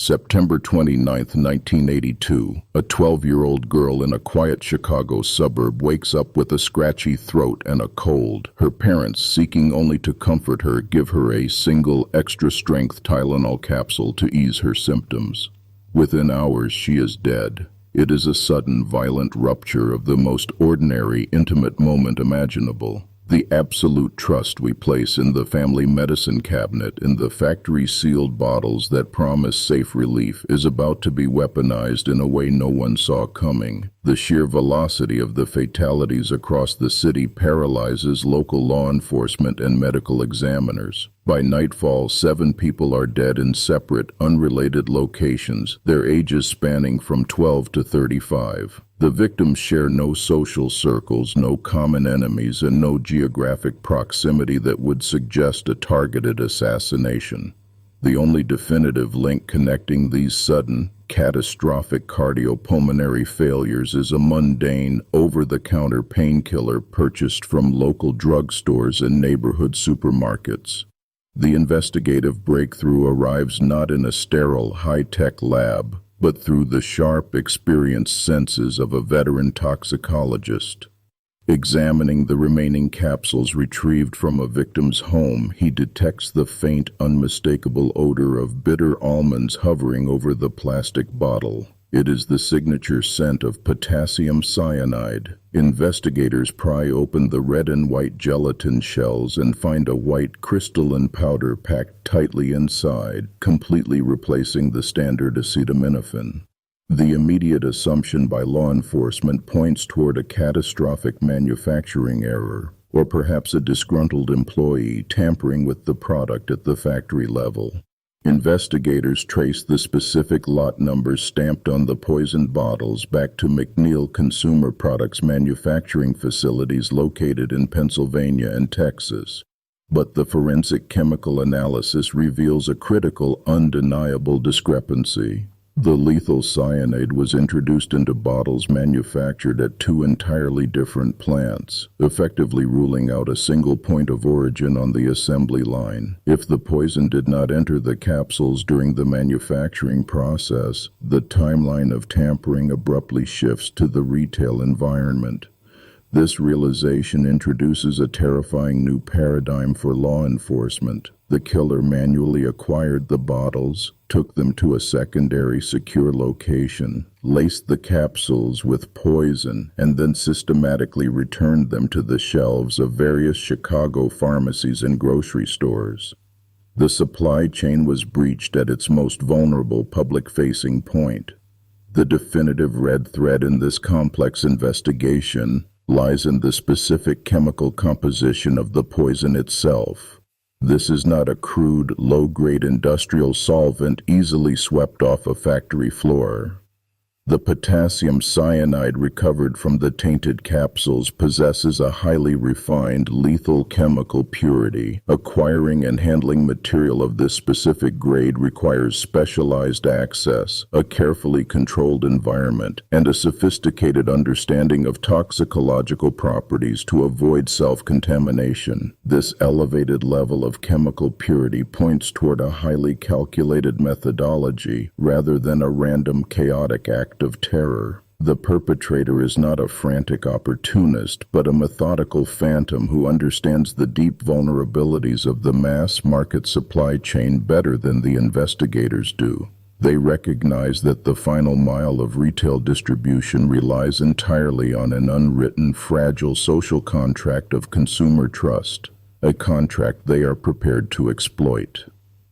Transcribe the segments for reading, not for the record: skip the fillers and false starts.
September 29, 1982, a 12-year-old girl in a quiet Chicago suburb wakes up with a scratchy throat and a cold. Her parents, seeking only to comfort her, give her a single extra-strength Tylenol capsule to ease her symptoms. Within hours, she is dead. It is a sudden, violent rupture of the most ordinary, intimate moment imaginable. The absolute trust we place in the family medicine cabinet, in the factory-sealed bottles that promise safe relief, is about to be weaponized in a way no one saw coming. The sheer velocity of the fatalities across the city paralyzes local law enforcement and medical examiners. By nightfall, 7 people are dead in separate, unrelated locations, their ages spanning from 12 to 35. The victims share no social circles, no common enemies, and no geographic proximity that would suggest a targeted assassination. The only definitive link connecting these sudden, catastrophic cardiopulmonary failures is a mundane, over-the-counter painkiller purchased from local drugstores and neighborhood supermarkets. The investigative breakthrough arrives not in a sterile, high-tech lab, but through the sharp, experienced senses of a veteran toxicologist. Examining the remaining capsules retrieved from a victim's home, he detects the faint, unmistakable odor of bitter almonds hovering over the plastic bottle. It is the signature scent of potassium cyanide. Investigators pry open the red and white gelatin shells and find a white crystalline powder packed tightly inside, completely replacing the standard acetaminophen. The immediate assumption by law enforcement points toward a catastrophic manufacturing error, or perhaps a disgruntled employee tampering with the product at the factory level. Investigators trace the specific lot numbers stamped on the poisoned bottles back to McNeil Consumer Products manufacturing facilities located in Pennsylvania and Texas. But the forensic chemical analysis reveals a critical, undeniable discrepancy. The lethal cyanide was introduced into bottles manufactured at 2 entirely different plants, effectively ruling out a single point of origin on the assembly line. If the poison did not enter the capsules during the manufacturing process, the timeline of tampering abruptly shifts to the retail environment. This realization introduces a terrifying new paradigm for law enforcement. The killer manually acquired the bottles, took them to a secondary secure location, laced the capsules with poison, and then systematically returned them to the shelves of various Chicago pharmacies and grocery stores. The supply chain was breached at its most vulnerable public-facing point. The definitive red thread in this complex investigation lies in the specific chemical composition of the poison itself. This is not a crude, low-grade industrial solvent easily swept off a factory floor. The potassium cyanide recovered from the tainted capsules possesses a highly refined, lethal chemical purity. Acquiring and handling material of this specific grade requires specialized access, a carefully controlled environment, and a sophisticated understanding of toxicological properties to avoid self-contamination. This elevated level of chemical purity points toward a highly calculated methodology rather than a random, chaotic act of terror. The perpetrator is not a frantic opportunist, but a methodical phantom who understands the deep vulnerabilities of the mass-market supply chain better than the investigators do. They recognize that the final mile of retail distribution relies entirely on an unwritten, fragile social contract of consumer trust, a contract they are prepared to exploit.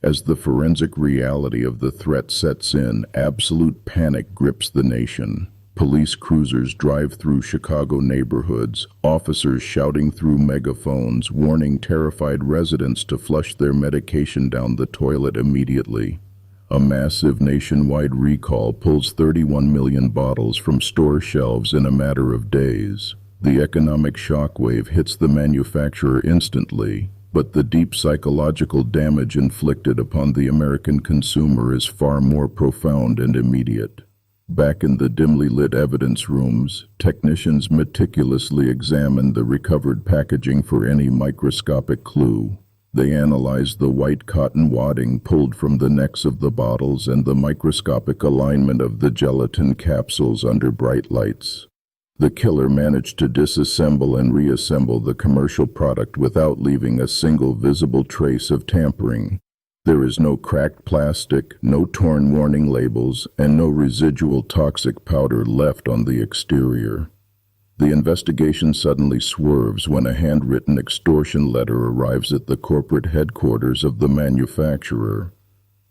As the forensic reality of the threat sets in, absolute panic grips the nation. Police cruisers drive through Chicago neighborhoods, officers shouting through megaphones, warning terrified residents to flush their medication down the toilet immediately. A massive nationwide recall pulls 31 million bottles from store shelves in a matter of days. The economic shockwave hits the manufacturer instantly, but the deep psychological damage inflicted upon the American consumer is far more profound and immediate. Back in the dimly lit evidence rooms, technicians meticulously examine the recovered packaging for any microscopic clue. They analyzed the white cotton wadding pulled from the necks of the bottles and the microscopic alignment of the gelatin capsules under bright lights. The killer managed to disassemble and reassemble the commercial product without leaving a single visible trace of tampering. There is no cracked plastic, no torn warning labels, and no residual toxic powder left on the exterior. The investigation suddenly swerves when a handwritten extortion letter arrives at the corporate headquarters of the manufacturer.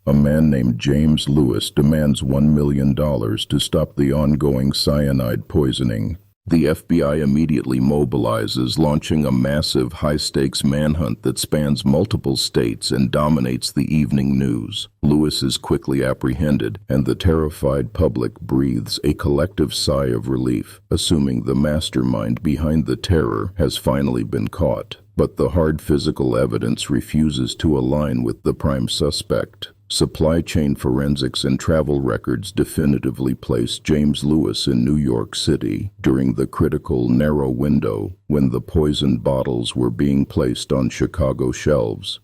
A man named James Lewis demands $1 million to stop the ongoing cyanide poisoning. The FBI immediately mobilizes, launching a massive, high-stakes manhunt that spans multiple states and dominates the evening news. Lewis is quickly apprehended, and the terrified public breathes a collective sigh of relief, assuming the mastermind behind the terror has finally been caught. But the hard physical evidence refuses to align with the prime suspect. Supply chain forensics and travel records definitively place James Lewis in New York City during the critical, narrow window when the poisoned bottles were being placed on Chicago shelves.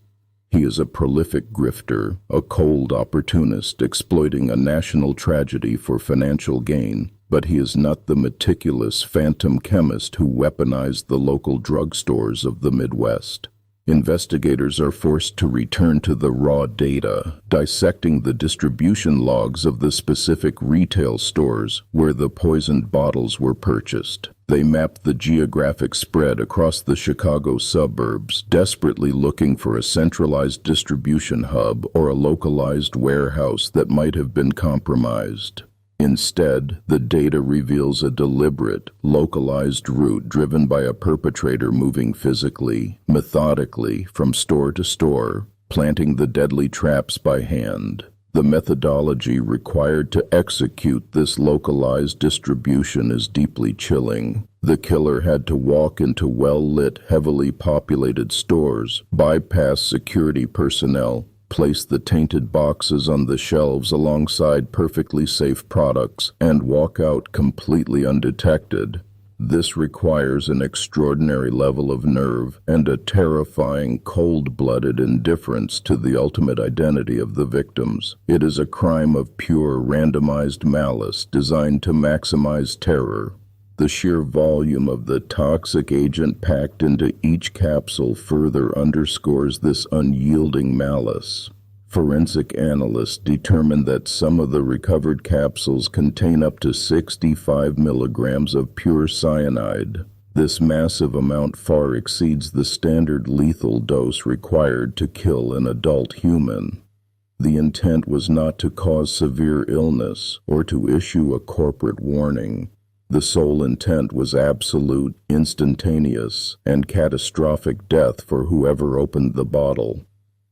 He is a prolific grifter, a cold opportunist exploiting a national tragedy for financial gain, but he is not the meticulous phantom chemist who weaponized the local drugstores of the Midwest. Investigators are forced to return to the raw data, dissecting the distribution logs of the specific retail stores where the poisoned bottles were purchased. They map the geographic spread across the Chicago suburbs, desperately looking for a centralized distribution hub or a localized warehouse that might have been compromised. Instead, the data reveals a deliberate, localized route driven by a perpetrator moving physically, methodically, from store to store, planting the deadly traps by hand. The methodology required to execute this localized distribution is deeply chilling. The killer had to walk into well-lit, heavily populated stores, bypass security personnel, place the tainted boxes on the shelves alongside perfectly safe products, and walk out completely undetected. This requires an extraordinary level of nerve and a terrifying, cold-blooded indifference to the ultimate identity of the victims. It is a crime of pure, randomized malice designed to maximize terror. The sheer volume of the toxic agent packed into each capsule further underscores this unyielding malice. Forensic analysts determined that some of the recovered capsules contain up to 65 milligrams of pure cyanide. This massive amount far exceeds the standard lethal dose required to kill an adult human. The intent was not to cause severe illness or to issue a corporate warning. The sole intent was absolute, instantaneous, and catastrophic death for whoever opened the bottle.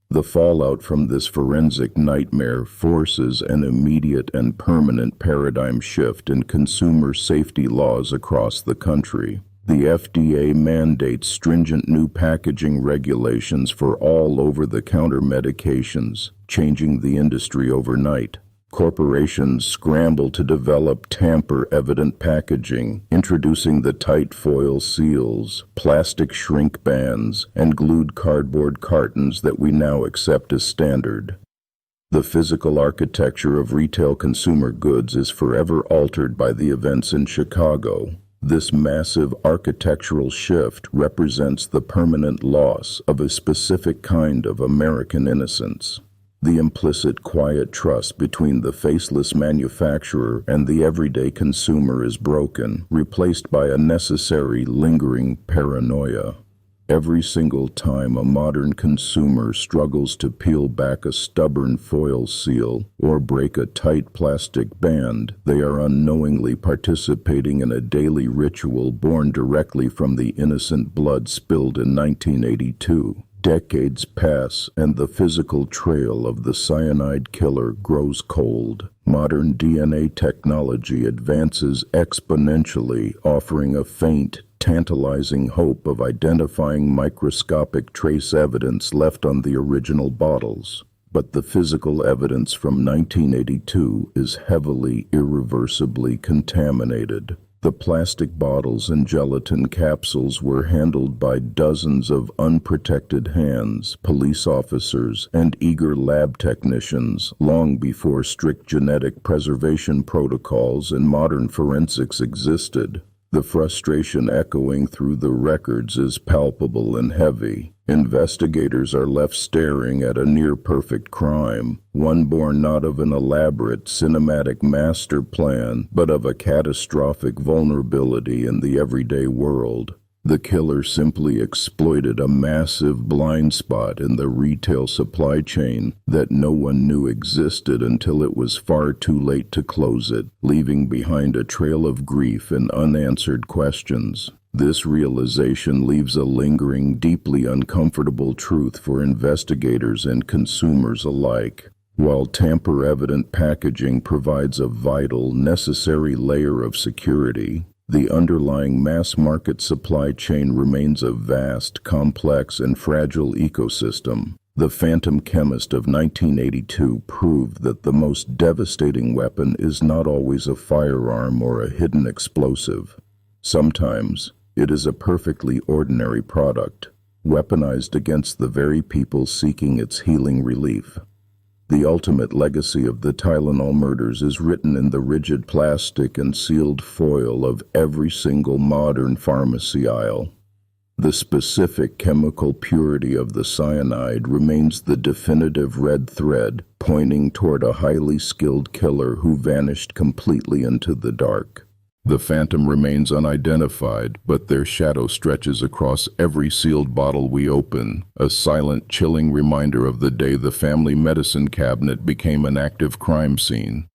The fallout from this forensic nightmare forces an immediate and permanent paradigm shift in consumer safety laws across the country. The FDA mandates stringent new packaging regulations for all over-the-counter medications, changing the industry overnight. Corporations scramble to develop tamper-evident packaging, introducing the tight foil seals, plastic shrink bands, and glued cardboard cartons that we now accept as standard. The physical architecture of retail consumer goods is forever altered by the events in Chicago. This massive architectural shift represents the permanent loss of a specific kind of American innocence. The implicit quiet trust between the faceless manufacturer and the everyday consumer is broken, replaced by a necessary, lingering paranoia. Every single time a modern consumer struggles to peel back a stubborn foil seal or break a tight plastic band, they are unknowingly participating in a daily ritual born directly from the innocent blood spilled in 1982. Decades pass, and the physical trail of the cyanide killer grows cold. Modern DNA technology advances exponentially, offering a faint, tantalizing hope of identifying microscopic trace evidence left on the original bottles. But the physical evidence from 1982 is heavily, irreversibly contaminated. The plastic bottles and gelatin capsules were handled by dozens of unprotected hands, police officers, and eager lab technicians long before strict genetic preservation protocols and modern forensics existed. The frustration echoing through the records is palpable and heavy. Investigators are left staring at a near-perfect crime, one born not of an elaborate cinematic master plan, but of a catastrophic vulnerability in the everyday world. The killer simply exploited a massive blind spot in the retail supply chain that no one knew existed until it was far too late to close it, leaving behind a trail of grief and unanswered questions. This realization leaves a lingering, deeply uncomfortable truth for investigators and consumers alike. While tamper-evident packaging provides a vital, necessary layer of security, the underlying mass-market supply chain remains a vast, complex, and fragile ecosystem. The Phantom Chemist of 1982 proved that the most devastating weapon is not always a firearm or a hidden explosive. Sometimes, it is a perfectly ordinary product, weaponized against the very people seeking its healing relief. The ultimate legacy of the Tylenol murders is written in the rigid plastic and sealed foil of every single modern pharmacy aisle. The specific chemical purity of the cyanide remains the definitive red thread, pointing toward a highly skilled killer who vanished completely into the dark. The phantom remains unidentified, but their shadow stretches across every sealed bottle we open, a silent, chilling reminder of the day the family medicine cabinet became an active crime scene.